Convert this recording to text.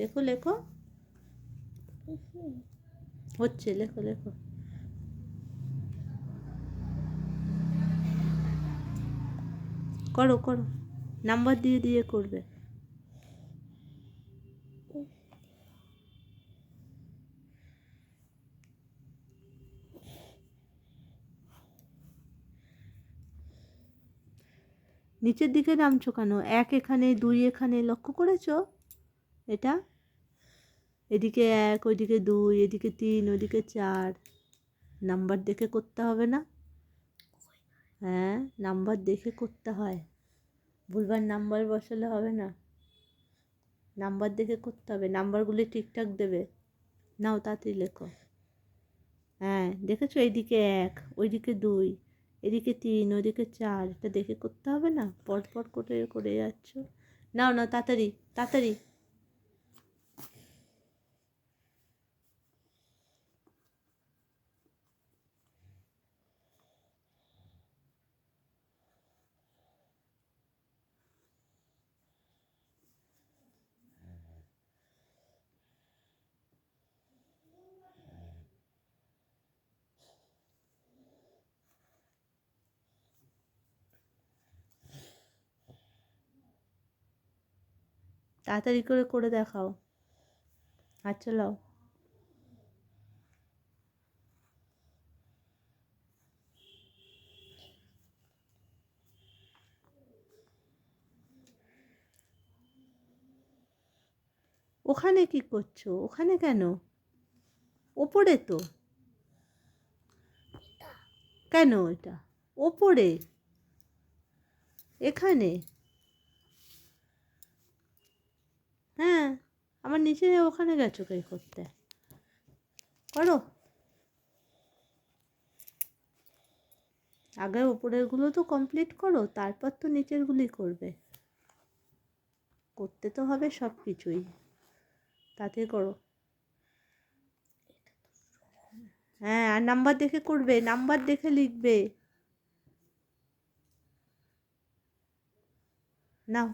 লেখো লেখো, হচ্ছে, লেখো লেখো। করো করো, নাম্বার দিয়ে দিয়ে করবে। নিচের দিকে নামছো কেন? 1 এখানে, 2 এখানে, লক্ষ্য করেছো এটা? এদিকে 1, ওইদিকে 2, এদিকে 3, ওইদিকে 4। নাম্বার দেখে করতে হবে না? হ্যাঁ, নাম্বার দেখে করতে হয়, ভুলবার নাম্বার বসালে হবে না, নাম্বার দেখে করতে হবে, নাম্বারগুলি ঠিকঠাক দেবে। নাও তাড়াতাড়ি লেখো। হ্যাঁ দেখেছো, এইদিকে 1, ওইদিকে 2, এদিকে 3, ওইদিকে 4, এটা দেখে করতে হবে না? পর পর করে করে যাচ্ছ। নাও নাও তাড়াতাড়ি তাড়াতাড়ি। তাড়াতাড়ি করে করে দেখাও, হাত চালাও। ওখানে কি করছো? ওখানে কেন? ওপরে তো। কেন এটা ওপরে? এখানে? হ্যাঁ, আমার নিচে ওখানে গেছো কে করতে? করো, আগে উপরেরগুলো তো কমপ্লিট করো, তারপর তো নিচেরগুলি করবে। করতে তো হবে সব কিছুই, তাতে করো। হ্যাঁ, আর নাম্বার দেখে করবে, নাম্বার দেখে লিখবে। নাও।